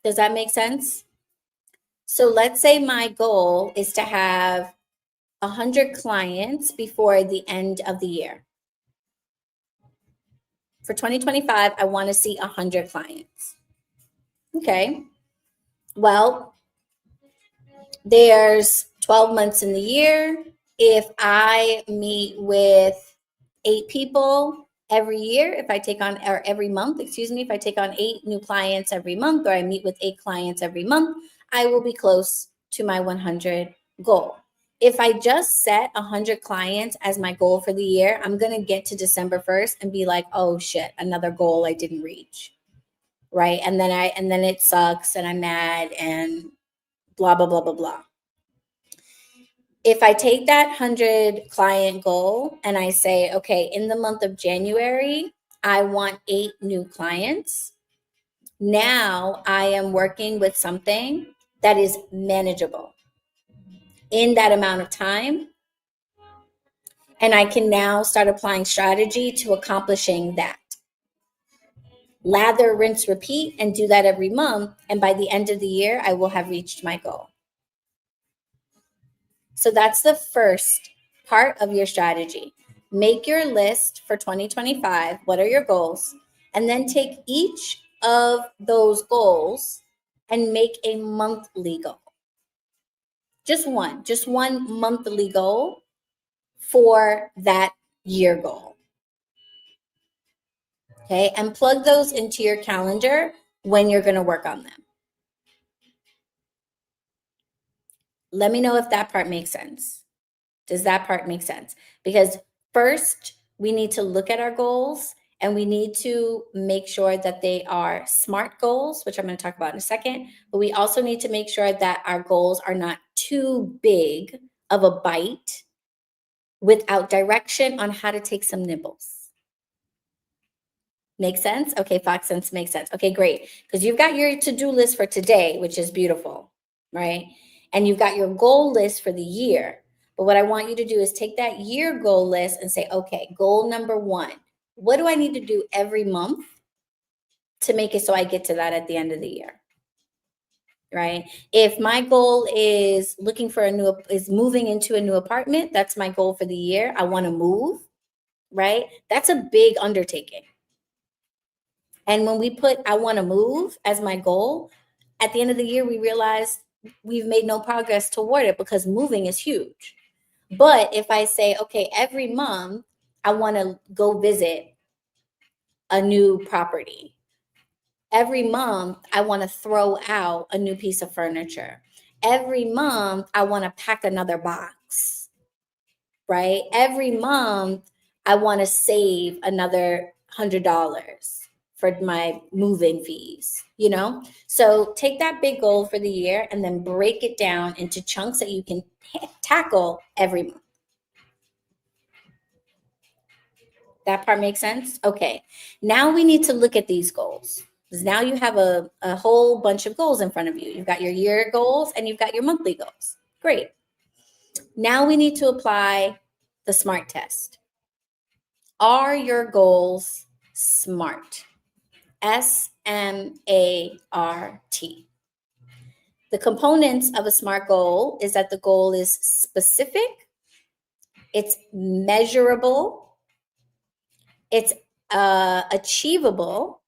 Does that make sense? So let's say my goal is to have 100 clients before the end of the year. For 2025, I want to see 100 clients. Okay. Well, there's 12 months in the year. If I meet with 8 people every year, if I take on, or every month, excuse me, if I take on 8 new clients every month, or I meet with 8 clients every month, I will be close to my 100 goal. If I just set 100 clients as my goal for the year, I'm going to get to December 1st and be like, oh shit, another goal I didn't reach. Right. And then it sucks and I'm mad and blah, blah, blah, blah, blah. If I take that 100 client goal and I say, okay, in the month of January, I want 8 new clients. Now I am working with something that is manageable in that amount of time. And I can now start applying strategy to accomplishing that. Lather, rinse, repeat, and do that every month. And by the end of the year, I will have reached my goal. So that's the first part of your strategy. Make your list for 2025. What are your goals? And then take each of those goals and make a monthly goal. Just one monthly goal for that year goal. Okay, and plug those into your calendar when you're going to work on them. Let me know if that part makes sense. Does that part make sense? Because first, we need to look at our goals and we need to make sure that they are SMART goals, which I'm going to talk about in a second. But we also need to make sure that our goals are not too big of a bite without direction on how to take some nibbles. Make sense? Okay, Fox sense makes sense. Okay, great. Because you've got your to-do list for today, which is beautiful, right? And you've got your goal list for the year. But what I want you to do is take that year goal list and say, okay, goal number 1. What do I need to do every month to make it so I get to that at the end of the year? Right? If my goal is moving into a new apartment, that's my goal for the year. I want to move, right? That's a big undertaking. And when we put I want to move as my goal, at the end of the year, we realize we've made no progress toward it because moving is huge. But if I say, okay, every month, I want to go visit a new property. Every month, I want to throw out a new piece of furniture. Every month, I want to pack another box, right? Every month, I want to save another $100 for my moving fees, So take that big goal for the year and then break it down into chunks that you can tackle every month. That part makes sense? Okay. Now we need to look at these goals. Because now you have a whole bunch of goals in front of you. You've got your year goals and you've got your monthly goals. Great. Now we need to apply the SMART test. Are your goals SMART? SMART. The components of a SMART goal is that the goal is specific, it's measurable, it's achievable,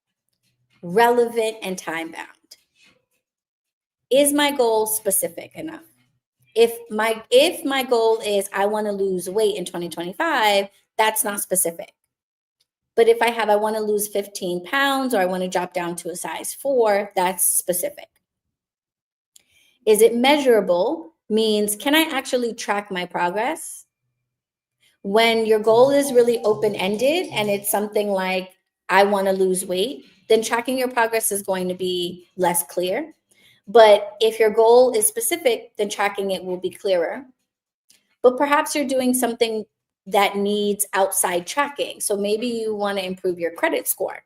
relevant, and time-bound. Is my goal specific enough? If my goal is I want to lose weight in 2025, that's not specific. But if I want to lose 15 pounds or I want to drop down to a size 4, that's specific. Is it measurable? Means, can I actually track my progress? When your goal is really open-ended and it's something like, I want to lose weight, then tracking your progress is going to be less clear. But if your goal is specific, then tracking it will be clearer. But perhaps you're doing something that needs outside tracking. So maybe you want to improve your credit score.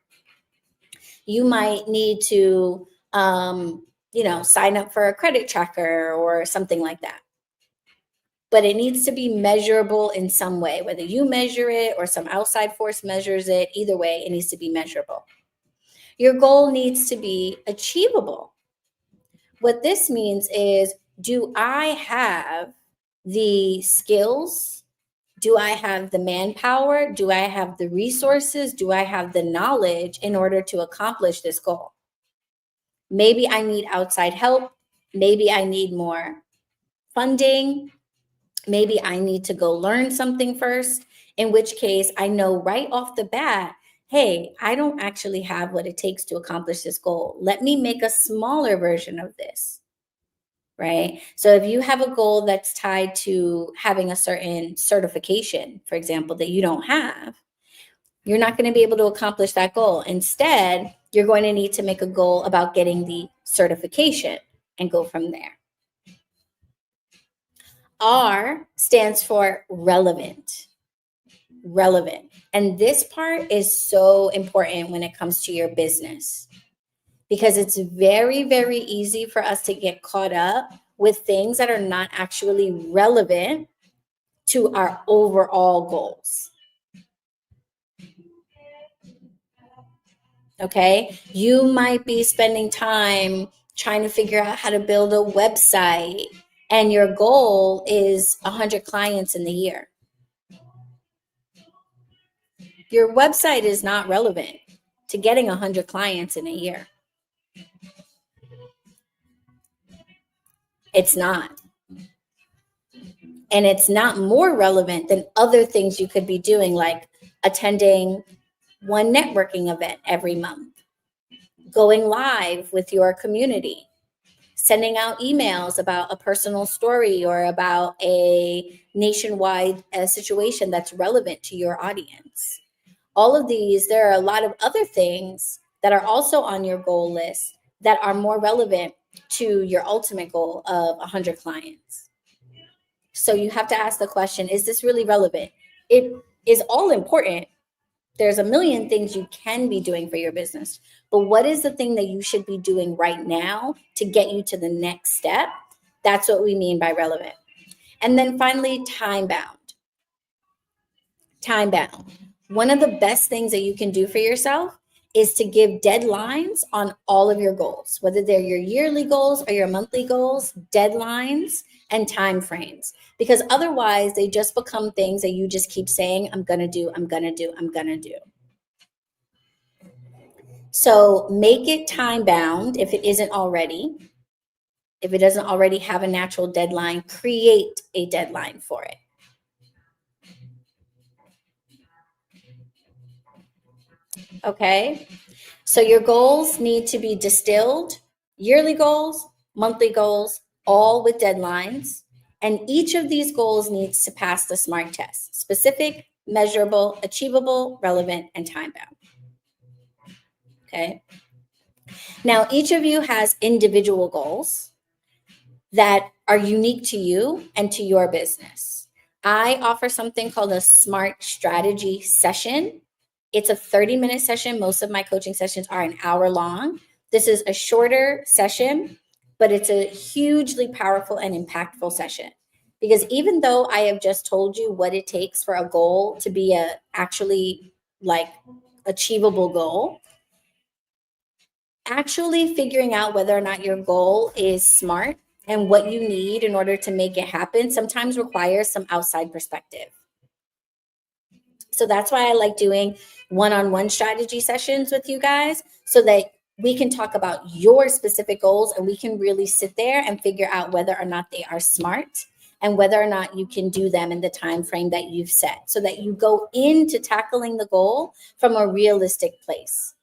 You might need to, sign up for a credit tracker or something like that. But it needs to be measurable in some way, whether you measure it or some outside force measures it. Either way, it needs to be measurable. Your goal needs to be achievable. What this means is, do I have the skills? Do I have the manpower? Do I have the resources? Do I have the knowledge in order to accomplish this goal? Maybe I need outside help. Maybe I need more funding. Maybe I need to go learn something first, in which case I know right off the bat, hey, I don't actually have what it takes to accomplish this goal. Let me make a smaller version of this, right? So if you have a goal that's tied to having a certain certification, for example, that you don't have, you're not going to be able to accomplish that goal. Instead, you're going to need to make a goal about getting the certification and go from there. R stands for relevant. Relevant. And this part is so important when it comes to your business, because it's very, very easy for us to get caught up with things that are not actually relevant to our overall goals. Okay. You might be spending time trying to figure out how to build a website, and your goal is 100 clients in the year. Your website is not relevant to getting 100 clients in a year. It's not. And it's not more relevant than other things you could be doing, like attending one networking event every month, going live with your community, sending out emails about a personal story or about a nationwide situation that's relevant to your audience. All of these, there are a lot of other things that are also on your goal list that are more relevant to your ultimate goal of 100 clients. So you have to ask the question, is this really relevant? It is all important. There's a million things you can be doing for your business, but what is the thing that you should be doing right now to get you to the next step? That's what we mean by relevant. And then finally, time bound. Time bound. One of the best things that you can do for yourself is to give deadlines on all of your goals, whether they're your yearly goals or your monthly goals, deadlines and time frames, because otherwise they just become things that you just keep saying, I'm going to do, I'm going to do, I'm going to do. So make it time bound if it isn't already. If it doesn't already have a natural deadline, create a deadline for it. Okay. So your goals need to be distilled, yearly goals, monthly goals, all with deadlines. And each of these goals needs to pass the SMART test: specific, measurable, achievable, relevant, and time bound. Okay. Now, each of you has individual goals that are unique to you and to your business. I offer something called a SMART strategy session. It's a 30-minute session. Most of my coaching sessions are an hour long. This is a shorter session, but it's a hugely powerful and impactful session, because even though I have just told you what it takes for a goal to be a actually like achievable goal, actually figuring out whether or not your goal is smart and what you need in order to make it happen sometimes requires some outside perspective. So that's why I like doing one-on-one strategy sessions with you guys, so that we can talk about your specific goals and we can really sit there and figure out whether or not they are smart and whether or not you can do them in the time frame that you've set, so that you go into tackling the goal from a realistic place.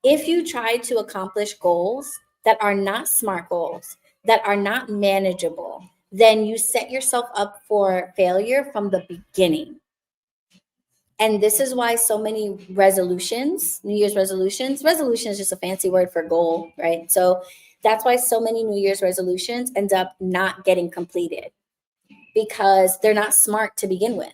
If you try to accomplish goals that are not SMART goals, that are not manageable, then you set yourself up for failure from the beginning. And this is why so many resolutions, New Year's resolution is just a fancy word for goal, right? So that's why so many New Year's resolutions end up not getting completed because they're not smart to begin with.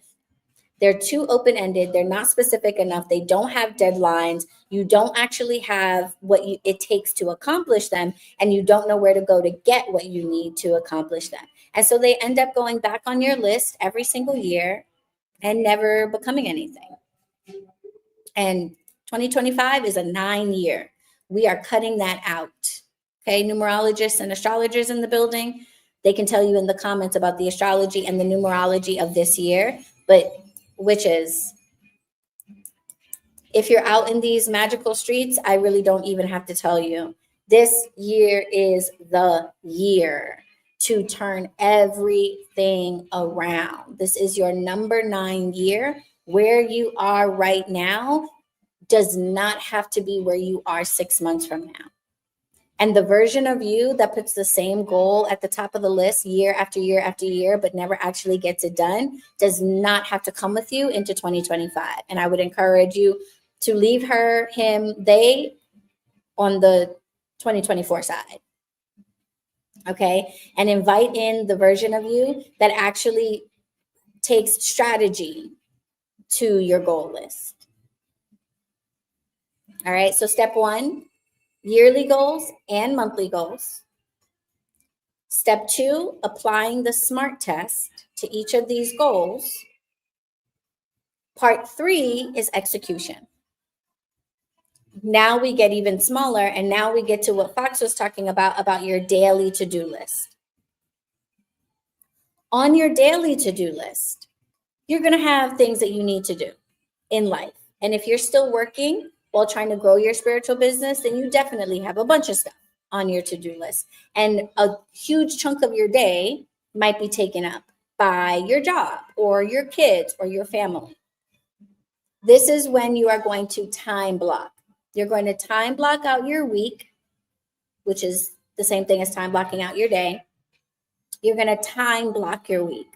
They're too open ended. They're not specific enough. They don't have deadlines. You don't actually have it takes to accomplish them, and you don't know where to go to get what you need to accomplish them. And so they end up going back on your list every single year and never becoming anything. And 2025 is a 9-year. We are cutting that out. Okay, numerologists and astrologers in the building, they can tell you in the comments about the astrology and the numerology of this year, but witches, if you're out in these magical streets, I really don't even have to tell you. This year is the year to turn everything around. This is your number 9 year. Where you are right now does not have to be where you are 6 months from now. And the version of you that puts the same goal at the top of the list year after year after year, but never actually gets it done, does not have to come with you into 2025. And I would encourage you to leave her, him, they on the 2024 side. Okay. And invite in the version of you that actually takes strategy to your goal list. All right. So step 1, yearly goals and monthly goals. Step 2, applying the SMART test to each of these goals. Part 3 is execution. Now we get even smaller, and now we get to what Fox was talking about your daily to-do list. On your daily to-do list, you're going to have things that you need to do in life. And if you're still working while trying to grow your spiritual business, then you definitely have a bunch of stuff on your to-do list. And a huge chunk of your day might be taken up by your job or your kids or your family. This is when you are going to time block. You're going to time block out your week, which is the same thing as time blocking out your day. You're going to time block your week.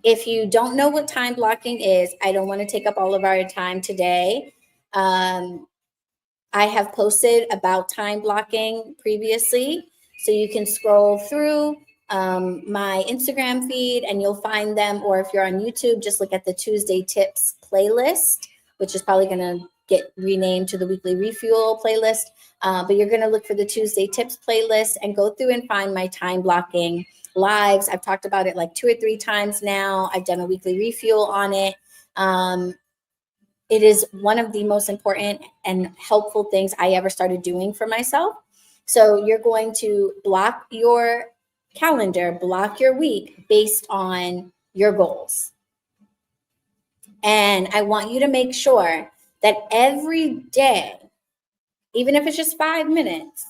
If you don't know what time blocking is, I don't want to take up all of our time today. I have posted about time blocking previously, so you can scroll through my Instagram feed and you'll find them. Or if you're on YouTube, just look at the Tuesday Tips playlist, which is probably going to get renamed to the Weekly Refuel playlist. But you're going to look for the Tuesday Tips playlist and go through and find my time blocking lives. I've talked about it like 2 or 3 times now. I've done a Weekly Refuel on it. It is one of the most important and helpful things I ever started doing for myself. So you're going to block your calendar, block your week based on your goals. And I want you to make sure that every day, even if it's just 5 minutes,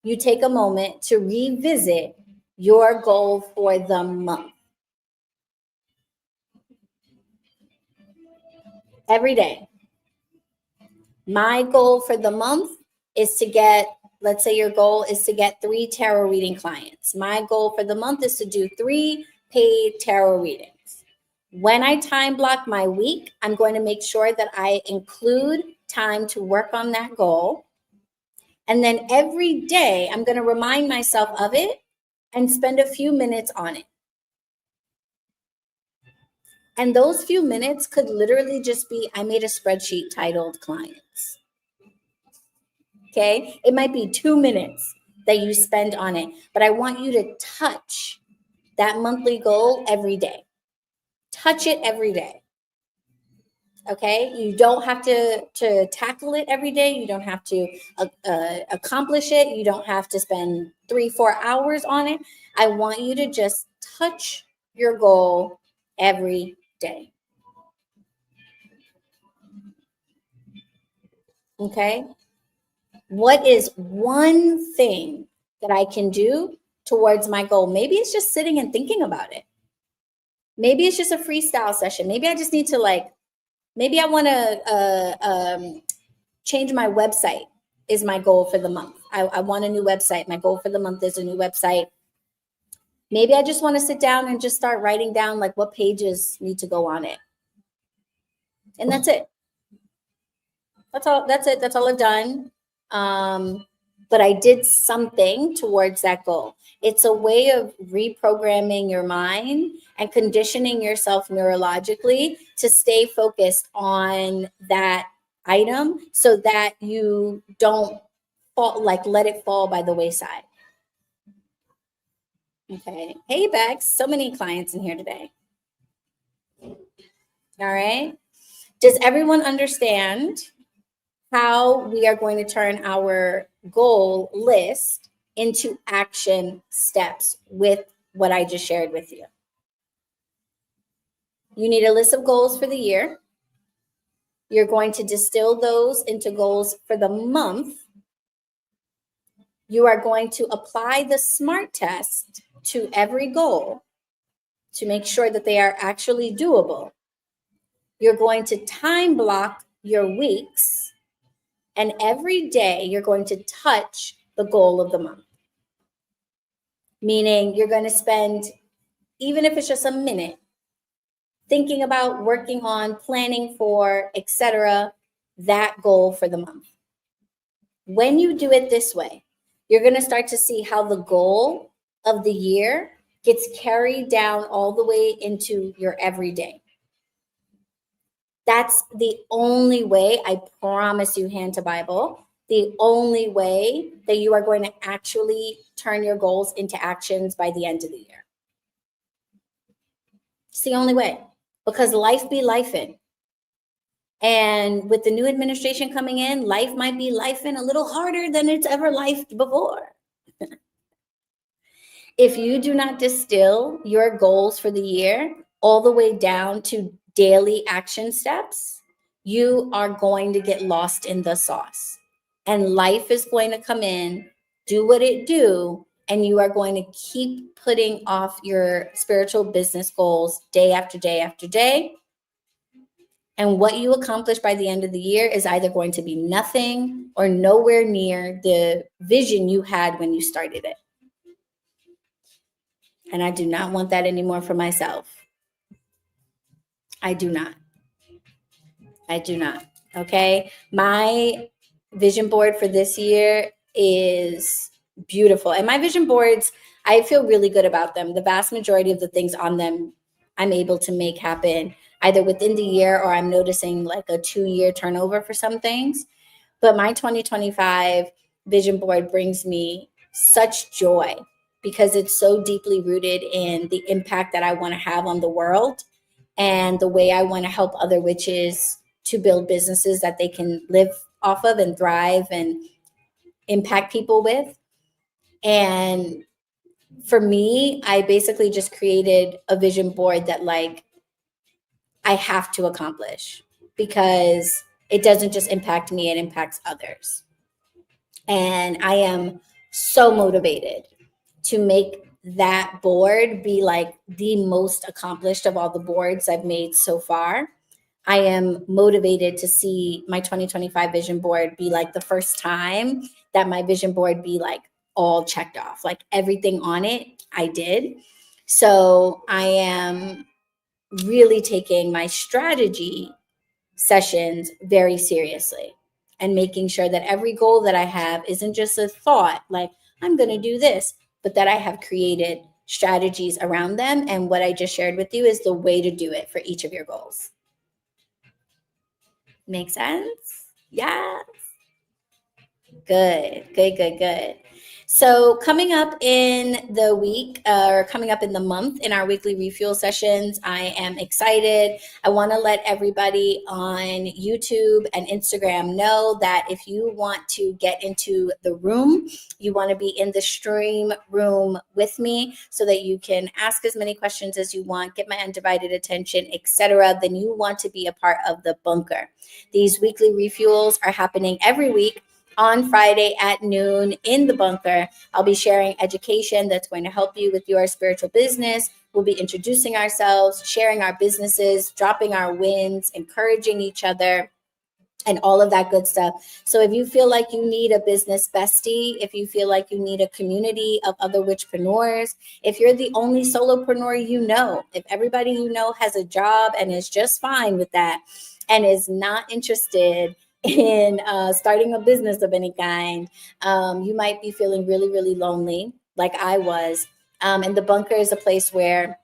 you take a moment to revisit your goal for the month. Every day. My goal for the month is to get, let's say your goal is to get 3 tarot reading clients. My goal for the month is to do 3 paid tarot readings. When I time block my week, I'm going to make sure that I include time to work on that goal. And then every day, I'm going to remind myself of it and spend a few minutes on it. And those few minutes could literally just be, I made a spreadsheet titled clients. Okay. It might be 2 minutes that you spend on it, but I want you to touch that monthly goal every day. Touch it every day. Okay. You don't have to tackle it every day. You don't have to accomplish it. You don't have to spend 3-4 hours on it. I want you to just touch your goal every day. Okay. What is one thing that I can do towards my goal? Maybe it's just sitting and thinking about it. Maybe it's just a freestyle session. Maybe I just need to maybe I want to change my website is my goal for the month. I want a new website. My goal for the month is a new website. Maybe I just want to sit down and just start writing down what pages need to go on it. And that's it. That's all. That's it. That's all I've done. But I did something towards that goal. It's a way of reprogramming your mind and conditioning yourself neurologically to stay focused on that item so that you don't fall, like let it fall by the wayside. Okay. Hey, Bex. So many clients in here today. All right. Does everyone understand how we are going to turn our goal list into action steps with what I just shared with you? You need a list of goals for the year. You're going to distill those into goals for the month. You are going to apply the SMART test to every goal to make sure that they are actually doable. You're going to time block your weeks, and every day you're going to touch the goal of the month. Meaning you're going to spend, even if it's just a minute, thinking about, working on, planning for, etc., that goal for the month. When you do it this way, you're going to start to see how the goal of the year gets carried down all the way into your everyday. That's the only way, I promise you, hand to Bible, the only way that you are going to actually turn your goals into actions by the end of the year. It's the only way, because life be lifing. And with the new administration coming in, life might be lifing a little harder than it's ever lifed before. If you do not distill your goals for the year all the way down to daily action steps, you are going to get lost in the sauce. And life is going to come in, do what it do, and you are going to keep putting off your spiritual business goals day after day after day. And what you accomplish by the end of the year is either going to be nothing or nowhere near the vision you had when you started it. And I do not want that anymore for myself. I do not. I do not. Okay. My vision board for this year is beautiful. And my vision boards, I feel really good about them. The vast majority of the things on them, I'm able to make happen either within the year, or I'm noticing like a 2-year turnover for some things. But my 2025 vision board brings me such joy because it's so deeply rooted in the impact that I want to have on the world and the way I want to help other witches to build businesses that they can live off of and thrive and impact people with. And for me, I basically just created a vision board that like I have to accomplish because it doesn't just impact me, it impacts others. And I am so motivated to make that board be like the most accomplished of all the boards I've made so far. I am motivated to see my 2025 vision board be like the first time that my vision board be like all checked off, like everything on it I did. So I am really taking my strategy sessions very seriously and making sure that every goal that I have isn't just a thought, like I'm going to do this, but that I have created strategies around them. And what I just shared with you is the way to do it for each of your goals. Make sense? Yeah. Good, good, good, good. So coming up in the week or coming up in the month in our weekly refuel sessions, I am excited. I want to let everybody on YouTube and Instagram know that if you want to get into the room, you want to be in the stream room with me so that you can ask as many questions as you want, get my undivided attention, etc., then you want to be a part of the bunker. These weekly refuels are happening every week on Friday at noon in the bunker. I'll be sharing education that's going to help you with your spiritual business. We'll be introducing ourselves, sharing our businesses, dropping our wins, encouraging each other. and all of that good stuff. So if you feel like you need a business bestie, if you feel like you need a community of other witchpreneurs, if you're the only solopreneur you know, if everybody you know has a job and is just fine with that and is not interested in starting a business of any kind, you might be feeling really, really lonely, like I was. And the bunker is a place where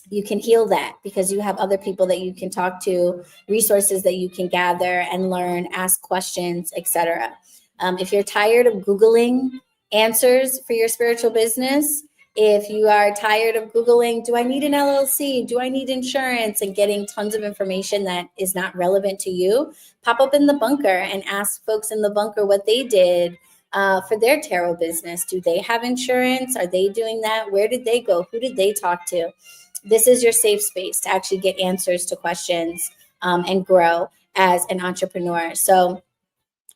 you can heal that because you have other people that you can talk to, resources that you can gather and learn, ask questions, etc. If you're tired of Googling answers for your spiritual business, if you are tired of Googling, do I need an LLC? Do I need insurance? And getting tons of information that is not relevant to you, pop up in the bunker and ask folks in the bunker what they did for their tarot business. Do they have insurance? Are they doing that? Where did they go? Who did they talk to? This is your safe space to actually get answers to questions and grow as an entrepreneur. So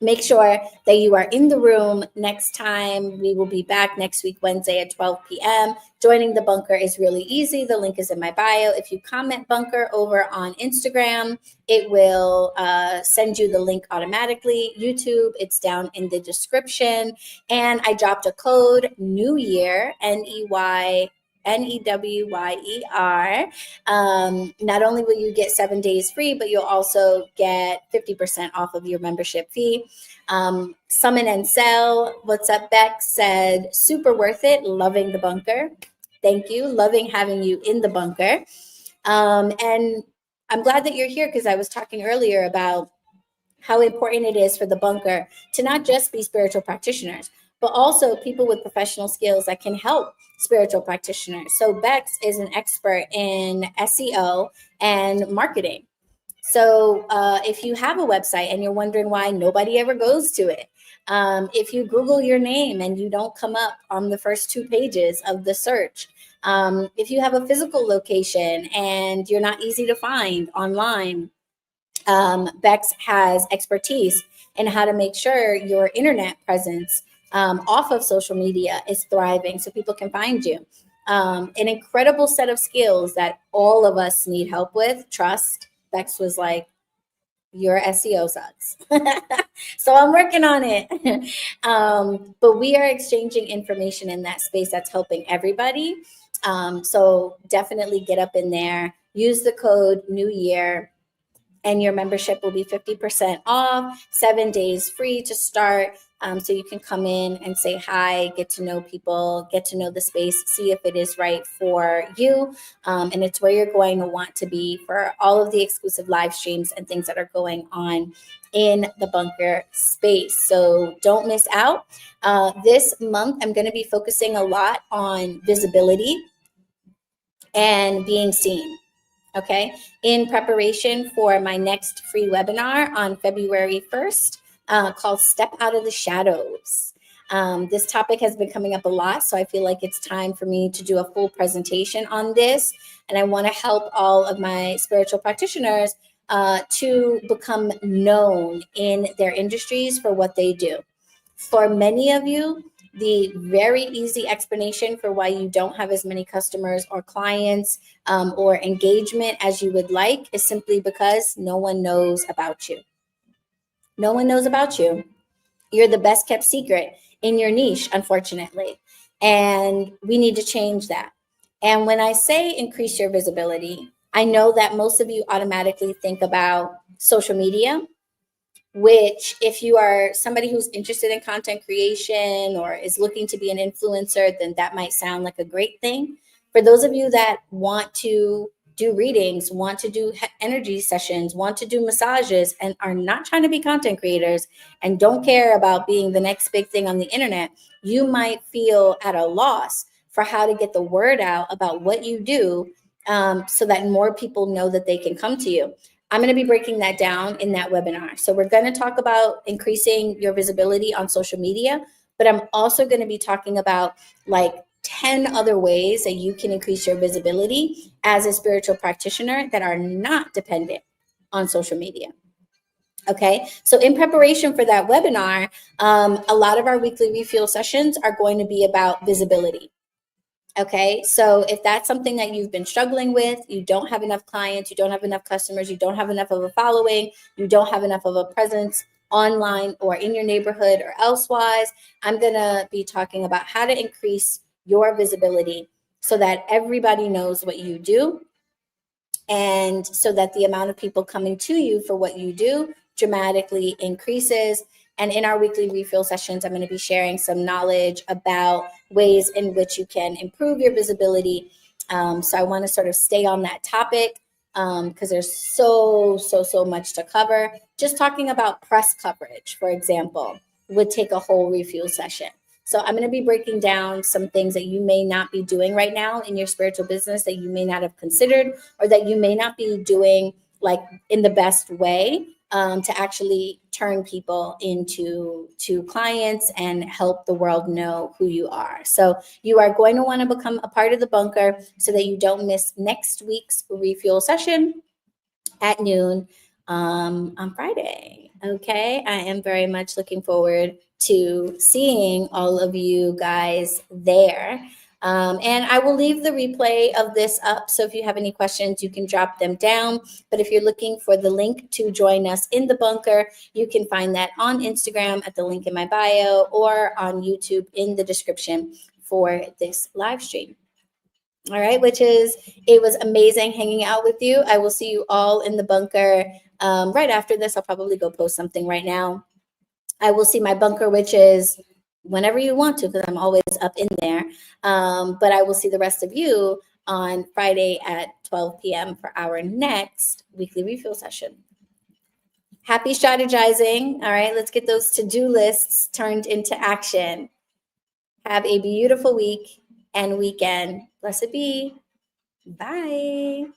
make sure that you are in the room next time. We will be back next week, Wednesday at 12 p.m. Joining the bunker is really easy. The link is in my bio. If you comment bunker over on Instagram, it will send you the link automatically. YouTube, it's down in the description. And I dropped a code, New Year, NEWYER. Not only will you get 7 days free, but you'll also get 50% off of your membership fee. Summon and Sell, what's up, Beck, said, super worth it, loving the bunker. Thank you, loving having you in the bunker. And I'm glad that you're here because I was talking earlier about how important it is for the bunker to not just be spiritual practitioners, but also people with professional skills that can help spiritual practitioners. So Bex is an expert in SEO and marketing. So if you have a website and you're wondering why nobody ever goes to it, if you Google your name and you don't come up on the first 2 pages of the search, if you have a physical location and you're not easy to find online, Bex has expertise in how to make sure your internet presence off of social media is thriving so people can find you. An incredible set of skills that all of us need help with. Trust. Bex was like, your SEO sucks. So I'm working on it. But we are exchanging information in that space that's helping everybody. So definitely get up in there, use the code New Year, and your membership will be 50% off, 7 days free to start. So you can come in and say hi, get to know people, get to know the space, see if it is right for you. And it's where you're going to want to be for all of the exclusive live streams and things that are going on in the bunker space. So don't miss out. This month, I'm going to be focusing a lot on visibility and being seen. Okay, in preparation for my next free webinar on February 1st called Step Out of the Shadows. This topic has been coming up a lot, so I feel like it's time for me to do a full presentation on this. And I want to help all of my spiritual practitioners to become known in their industries for what they do. For many of you, the very easy explanation for why you don't have as many customers or clients or engagement as you would like is simply because no one knows about you. No one knows about you. You're the best kept secret in your niche, unfortunately. And we need to change that. And when I say increase your visibility, I know that most of you automatically think about social media, which if you are somebody who's interested in content creation or is looking to be an influencer, then that might sound like a great thing. For those of you that want to do readings, want to do energy sessions, want to do massages, and are not trying to be content creators and don't care about being the next big thing on the internet, you might feel at a loss for how to get the word out about what you do so that more people know that they can come to you. I'm going to be breaking that down in that webinar. So we're going to talk about increasing your visibility on social media, but I'm also going to be talking about like 10 other ways that you can increase your visibility as a spiritual practitioner that are not dependent on social media. Okay, so in preparation for that webinar, a lot of our weekly refuel sessions are going to be about visibility. Okay, so if that's something that you've been struggling with, you don't have enough clients, you don't have enough customers, you don't have enough of a following, you don't have enough of a presence online or in your neighborhood or elsewise, I'm going to be talking about how to increase your visibility so that everybody knows what you do, and so that the amount of people coming to you for what you do dramatically increases. And in our weekly refill sessions, I'm going to be sharing some knowledge about ways in which you can improve your visibility. So I want to sort of stay on that topic because there's so much to cover. Just talking about press coverage, for example, would take a whole refuel session. So I'm going to be breaking down some things that you may not be doing right now in your spiritual business that you may not have considered, or that you may not be doing like in the best way, to actually turn people into clients and help the world know who you are. So you are going to want to become a part of the bunker so that you don't miss next week's refuel session at noon on Friday. Okay, I am very much looking forward to seeing all of you guys there. And I will leave the replay of this up. So if you have any questions, you can drop them down. But if you're looking for the link to join us in the bunker, you can find that on Instagram at the link in my bio, or on YouTube in the description for this live stream. All right, it was amazing hanging out with you. I will see you all in the bunker right after this. I'll probably go post something right now. I will see my bunker witches whenever you want to, because I'm always up in there. But I will see the rest of you on Friday at 12 p.m. for our next weekly refuel session. Happy strategizing. All right, let's get those to-do lists turned into action. Have a beautiful week and weekend. Blessed be. Bye.